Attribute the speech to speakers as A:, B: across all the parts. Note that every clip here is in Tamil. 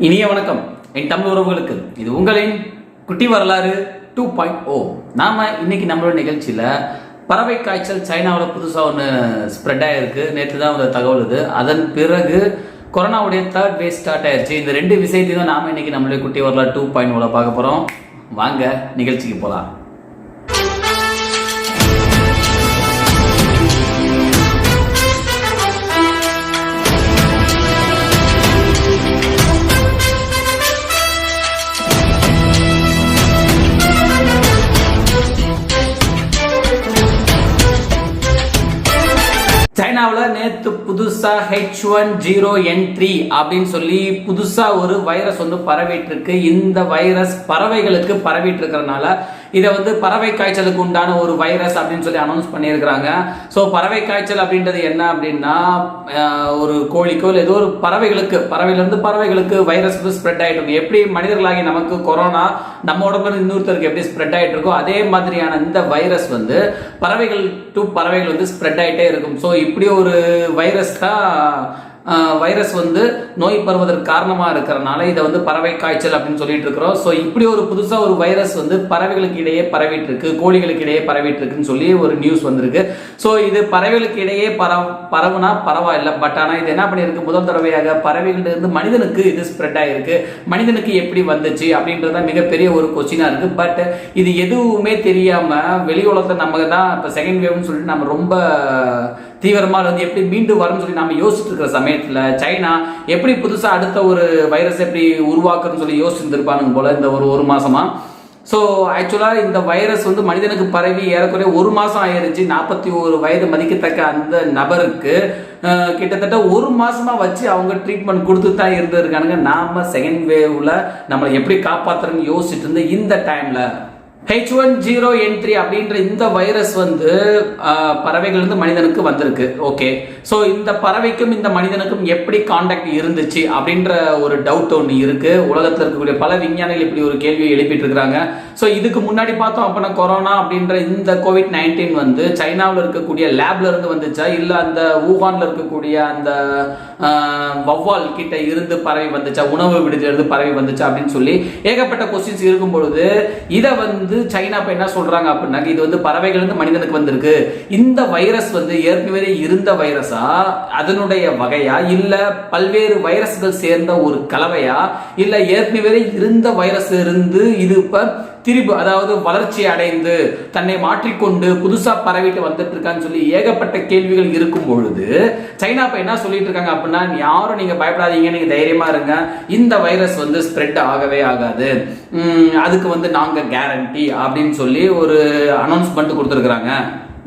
A: இனிய வணக்கம் என் தமிழ் உறவுகளுக்கு. இது உங்களின் குட்டி வரலாறு 2.0. நாம இன்னைக்கு நம்மளோட நிகழ்ச்சியில பறவை காய்ச்சல் சைனாவில் புதுசாக ஒன்று ஸ்ப்ரெட் ஆகிருக்கு. நேற்று தான் ஒரு தகவல் இது. அதன் பிறகு கொரோனாவுடைய 3rd வேவ் ஸ்டார்ட் ஆயிடுச்சு. இந்த ரெண்டு விஷயத்தையும் தான் நாம இன்னைக்கு நம்மளுடைய குட்டி வரலாறு 2.0 பார்க்க போறோம். வாங்க நிகழ்ச்சிக்கு போகலாம். சைனாவில் நேற்று புதுசா H1N3 அப்படின்னு சொல்லி புதுசா ஒரு வைரஸ் வந்து பரவிட்டு இருக்கு. இந்த வைரஸ் பறவைகளுக்கு பரவிட்டு இருக்கிறதுனால இதை வந்து பறவை காய்ச்சலுக்கு உண்டான ஒரு வைரஸ் அப்படின்னு சொல்லி அனௌன்ஸ் பண்ணியிருக்கிறாங்க. ஸோ பறவை காய்ச்சல் அப்படின்றது என்ன அப்படின்னா, ஒரு கோழிக்கோ இல்லை ஏதோ ஒரு பறவையிலிருந்து பறவைகளுக்கு வைரஸ் வந்து ஸ்ப்ரெட் ஆகிட்டு இருக்கும். எப்படி மனிதர்களாகி நமக்கு கொரோனா நம்ம உடம்புல இன்னொருத்தருக்கு எப்படி ஸ்ப்ரெட் ஆகிட்டு இருக்கோ அதே மாதிரியான இந்த வைரஸ் வந்து பறவைகள் டு பறவைகள் வந்து ஸ்ப்ரெட் ஆகிட்டே இருக்கும். ஸோ இப்படி ஒரு வைரஸ் வந்து நோய் பரவுவதற்கு காரணமா இருக்கிறதுனால இதை வந்து பறவை காய்ச்சல் அப்படின்னு சொல்லிட்டு இருக்கிறோம். ஸோ இப்படி ஒரு புதுசா ஒரு வைரஸ் வந்து பறவைகளுக்கு இடையே பரவிட்டு இருக்கு, கோழிகளுக்கு இடையே பரவிட்டு இருக்குன்னு சொல்லி ஒரு நியூஸ் வந்திருக்கு. ஸோ இது பறவைகளுக்கு இடையே பரவுனா பரவாயில்லை. பட் ஆனால் இது என்ன பண்ணியிருக்கு, முதல் தடவையாக பறவைகள்ல இருந்து மனிதனுக்கு இது ஸ்ப்ரெட் ஆயிருக்கு. மனிதனுக்கு எப்படி வந்துச்சு அப்படின்றத மிகப்பெரிய ஒரு கொஸ்டினா இருக்கு. பட் இது எதுவுமே தெரியாம வெளி உலகத்தை நம்ம தான் இப்போ செகண்ட் வேவ்னு சொல்லிட்டு நம்ம ரொம்ப தீவிரமா வந்து எப்படி மீண்டு வரும்னு சொல்லி நம்ம யோசிச்சுட்டு இருக்கிற சமயத்துல சைனா எப்படி புதுசா அடுத்த ஒரு வைரஸ் எப்படி உருவாக்குன்னு சொல்லி யோசிச்சுட்டு இருப்பானுங்க போல இந்த ஒரு மாசமா. ஸோ ஆக்சுவலாக இந்த வைரஸ் வந்து மனிதனுக்கு பரவி ஏறக்குறைய 1 மாதம் ஆயிருச்சு. 41 வயது மதிக்கத்தக்க அந்த நபருக்கு கிட்டத்தட்ட 1 மாசமா வச்சு அவங்க ட்ரீட்மெண்ட் கொடுத்து தான் இருந்திருக்கானுங்க. நாம செகண்ட் வேவ்ல நம்மளை எப்படி காப்பாத்துறோம்னு யோசிச்சுட்டு இருந்து இந்த டைம்ல H1N3 அப்படின்ற இந்த வைரஸ் வந்து பறவைகளிலிருந்து மனிதனுக்கு வந்திருக்கு. ஓகே, ஸோ இந்த பறவைக்கும் இந்த மனிதனுக்கும் எப்படி கான்டாக்ட் இருந்துச்சு அப்படின்ற ஒரு டவுட் ஒன்று இருக்கு. உலகத்தில் இருக்கக்கூடிய பல விஞ்ஞானிகள் இப்படி ஒரு கேள்வியை எழுப்பிட்டு இருக்கிறாங்க. ஸோ இதுக்கு முன்னாடி பார்த்தோம் அப்படின்னா கொரோனா அப்படின்ற இந்த COVID-19 வந்து சைனாவில் இருக்கக்கூடிய லேப்ல இருந்து வந்துச்சா இல்லை அந்த வூஹான்ல இருக்கக்கூடிய அந்த வவ்வால் கிட்ட இருந்து பறவை வந்துச்சா, உணவு விடுதியிலிருந்து பறவை வந்துச்சா அப்படின்னு சொல்லி ஏகப்பட்ட கொஸ்டின்ஸ் இருக்கும் பொழுது இதை வந்து சைனா இப்ப என்ன சொல்றாங்க அப்படின்னா, இது வந்து பறவைகள் இருந்து மனிதனுக்கு வந்திருக்கு. இந்த வைரஸ் வந்து ஏற்கனவே இருந்த வைரஸா, அதனுடைய வகையா, இல்ல பல்வேறு வைரஸ்கள் சேர்ந்த ஒரு கலவையா, இல்ல ஏற்கனவே இருந்த வைரஸ் இருந்து இது இப்ப திரிபு அதாவது வளர்ச்சி அடைந்து தன்னை மாற்றிக்கொண்டு புதுசா பரவிட்டு வந்துட்டு இருக்கான்னு சொல்லி ஏகப்பட்ட கேள்விகள் இருக்கும் பொழுது சைனா இப்ப என்ன சொல்லிட்டு இருக்காங்க அப்படின்னா, யாரும் நீங்க பயப்படாதீங்க, நீங்க தைரியமா இருங்க, இந்த வைரஸ் வந்து ஸ்ப்ரெட் ஆகவே ஆகாது, அதுக்கு வந்து நாங்க கேரண்டி அப்படின்னு சொல்லி ஒரு அனௌன்ஸ்மெண்ட் கொடுத்துருக்காங்க.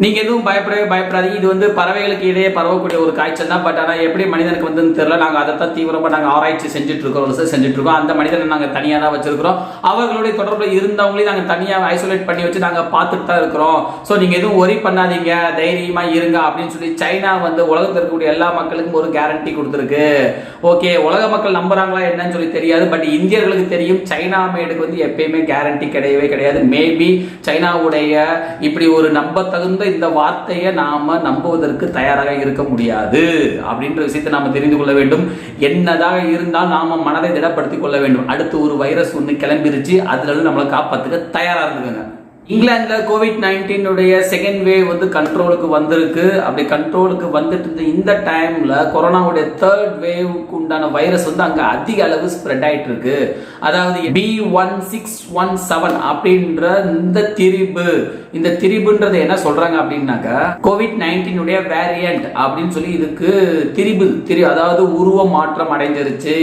A: நீங்க எதுவும் பயப்படாதீங்க, இது வந்து பறவைகளுக்கு இடையே பரவக்கூடிய ஒரு காய்ச்சல் தான். பட் ஆனால் எப்படி மனிதனுக்கு வந்து தெரியல, நாங்கள் அதை தான் தீவிரமாக நாங்கள் ஆராய்ச்சி செஞ்சுட்டு இருக்கோம். அந்த மனிதனை நாங்கள் தனியாக தான் வச்சிருக்கிறோம். அவர்களுடைய தொடர்பில் இருந்தவங்களையும் நாங்கள் தனியாக ஐசோலேட் பண்ணி வச்சு நாங்கள் பார்த்துட்டு தான் இருக்கிறோம். ஸோ நீங்கள் எதுவும் ஒரி பண்ணாதீங்க, தைரியமா இருங்க அப்படின்னு சொல்லி சைனா வந்து உலகத்தில் இருக்கக்கூடிய எல்லா மக்களுக்கும் ஒரு கேரண்டி கொடுத்துருக்கு. ஓகே, உலக மக்கள் நம்புறாங்களா என்னன்னு சொல்லி தெரியாது. பட் இந்தியர்களுக்கு தெரியும் சைனா மேடுக்கு வந்து எப்பயுமே கேரண்டி கிடையவே கிடையாது. மேபி சைனாவுடைய இப்படி ஒரு நம்ப தகுந்த இந்த வார்த்தையை நாம நம்புவதற்கு தயாராக இருக்க முடியாது அப்படின்ற விஷயத்தை நாம தெரிந்து கொள்ள வேண்டும். என்னதாக இருந்தால் நாம மனதை திடப்படுத்திக் கொள்ள வேண்டும். அடுத்து ஒரு வைரஸ் ஒன்று கிளம்பிருச்சு, அதுல இருந்து நம்மளை காப்பாத்துக்க தயாரா இருக்குங்க. இங்கிலாந்துல COVID-19 உடைய செகண்ட் வேவ் வந்து கண்ட்ரோலுக்கு வந்திருக்கு. அப்படி கண்ட்ரோலுக்கு வந்துட்டு இந்த டைம்ல கொரோனாவுடைய 3rd வேவுக்கு உண்டான வைரஸ் வந்து அங்க அதிக அளவு ஸ்ப்ரெட் ஆயிட்டு இருக்கு. அதாவது B1617 அப்படின்ற இந்த திரிபுன்றது என்ன சொல்றாங்க அப்படின்னாக்கா, COVID-19 உடைய வேரியன்ட் அப்படின்னு சொல்லி இதுக்கு அதாவது உருவ மாற்றம் அடைஞ்சிருச்சு.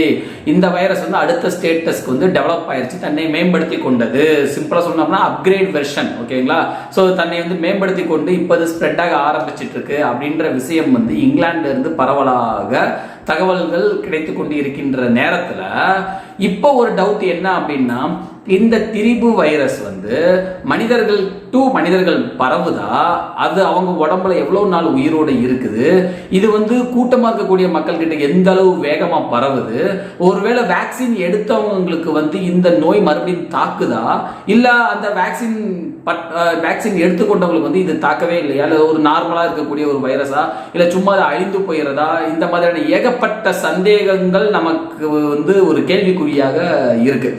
A: இந்த வைரஸ் வந்து அடுத்த ஸ்டேட்டஸ்க்கு வந்து டெவலப் ஆயிருச்சு, தன்னை மேம்படுத்தி கொண்டது. சிம்பிளா சொன்னோம்னா அப்கிரேட் வெர்ஷன். ஓகேங்களா? சோ தன்னை வந்து மேம்படுத்தி கொண்டு இப்போது ஸ்ப்ரெட் ஆக ஆரம்பிச்சிட்டு இருக்கு அப்படின்ற விஷயம் வந்து இங்கிலாந்துல இருந்து பரவலாக தகவல்கள் கிடைத்து கொண்டு இருக்கின்ற நேரத்துல இப்போ ஒரு டவுட் என்ன அப்படின்னா, இந்த திரிபு வைரஸ் வந்து மனிதர்கள் டு மனிதர்கள் பரவுதா, அது அவங்க உடம்புல எவ்வளவு நாள் உயிரோடு இருக்குது, இது வந்து கூட்டமா இருக்கக்கூடிய மக்கள் கிட்ட எந்த அளவு வேகமா பரவுது, ஒருவேளை வேக்சின் எடுத்தவங்களுக்கு வந்து இந்த நோய் மறுபடியும் தாக்குதா, இல்ல அந்த வேக்சின் எடுத்துக்கொண்டவங்களுக்கு வந்து இது தாக்கவே இல்லையா, இல்ல ஒரு நார்மலா இருக்கக்கூடிய ஒரு வைரஸா, இல்ல சும்மா அழிந்து போயிறதா, இந்த மாதிரியான ஏகப்பட்ட சந்தேகங்கள் நமக்கு வந்து ஒரு கேள்விக்குறியாக இருக்கு.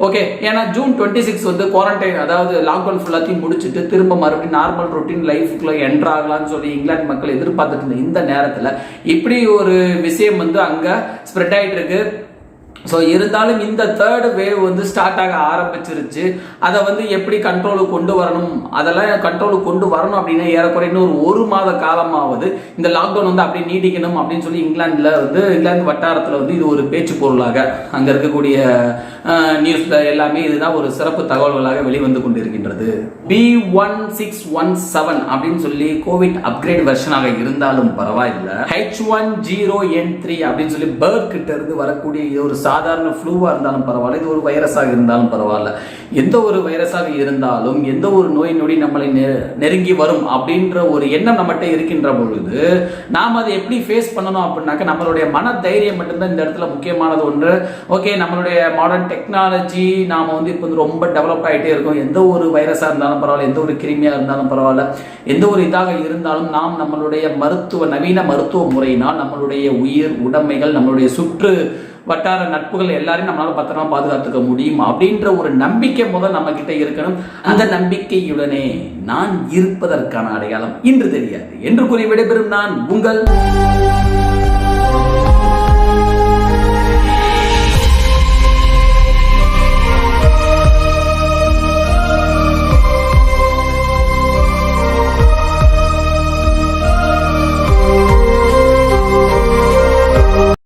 A: ஓகே, ஏன்னா ஜூன் 26 வந்து குவாரண்டைன், அதாவது லாக்டவுன் ஃபுல்லாத்தையும் முடிச்சுட்டு திரும்ப மறுபடியும் நார்மல் ரொட்டீன் லைஃப்குள்ள என்ட்ரு ஆகலாம்னு சொல்லி இங்கிலாந்து மக்கள் எதிர்பார்த்துட்டு இருந்த இந்த நேரத்தில் இப்படி ஒரு விஷயம் வந்து அங்கே ஸ்ப்ரெட் ஆகிட்டு இருக்கு. ஸோ இருந்தாலும் இந்த தேர்ட் வேவ் வந்து ஸ்டார்ட் ஆக ஆரம்பிச்சிருச்சு. அதை வந்து எப்படி கண்ட்ரோலுக்கு கொண்டு வரணும், அதெல்லாம் கண்ட்ரோலுக்கு கொண்டு வரணும் அப்படின்னா ஏறக்குறைய இன்னும் ஒரு மாத காலமாவது இந்த லாக்டவுன் வந்து அப்படி நீடிக்கணும் அப்படின்னு சொல்லி இங்கிலாந்து வட்டாரத்தில் வந்து இது ஒரு பேச்சு பொருளாக அங்கே இருக்கக்கூடிய நியூஸ்ல எல்லாமே இதுதான் ஒரு சிறப்பு தகவல்களாக வெளிவந்து கொண்டிருக்கின்றது. B1617 அப்படின்னு சொல்லி கோவிட் அப்கிரேட் வெர்ஷனாக இருந்தாலும் பரவாயில்லை, H1N3 அப்படின்னு சொல்லி பேர்ட் கிட்ட இருந்து வரக்கூடிய ஒரு சாதாரண ஃப்ளூவா இருந்தாலும் பரவாயில்ல, இது ஒரு வைரஸாக இருந்தாலும் பரவாயில்ல, எந்த ஒரு வைரஸாக இருந்தாலும் எந்த ஒரு நோய் நொடி நம்மளை நெருங்கி வரும் அப்படின்ற ஒரு எண்ணம் நம்மகிட்ட இருக்கின்ற பொழுது நாம் அதை எப்படி ஃபேஸ் பண்ணணும் அப்படின்னாக்க நம்மளுடைய மன தைரியம் மட்டும்தான் இந்த இடத்துல முக்கியமானது ஒன்று. ஓகே, நம்மளுடைய மாடர்ன் டெக்னாலஜி நாம வந்து இப்போ வந்து ரொம்ப டெவலப் ஆகிட்டே இருக்கும். எந்த ஒரு வைரஸாக இருந்தாலும் பரவாயில்ல, எந்த ஒரு கிருமியா இருந்தாலும் பரவாயில்ல, எந்த ஒரு இதாக இருந்தாலும் நாம் நம்மளுடைய நவீன மருத்துவ முறையினால் நம்மளுடைய உயிர் உடைமைகள், நம்மளுடைய சுற்று வட்டார நட்புகள் எல்லாரையும் நம்மளால பத்திரமா பாதுகாத்துக்க முடியும் அப்படின்ற ஒரு நம்பிக்கை முதல் நம்ம கிட்ட இருக்கணும். அந்த நம்பிக்கையுடனே நான் இருப்பதற்கான அடையாளம் இன்று தெரியாது என்று கூறி விடைபெறும் நான் உங்கள்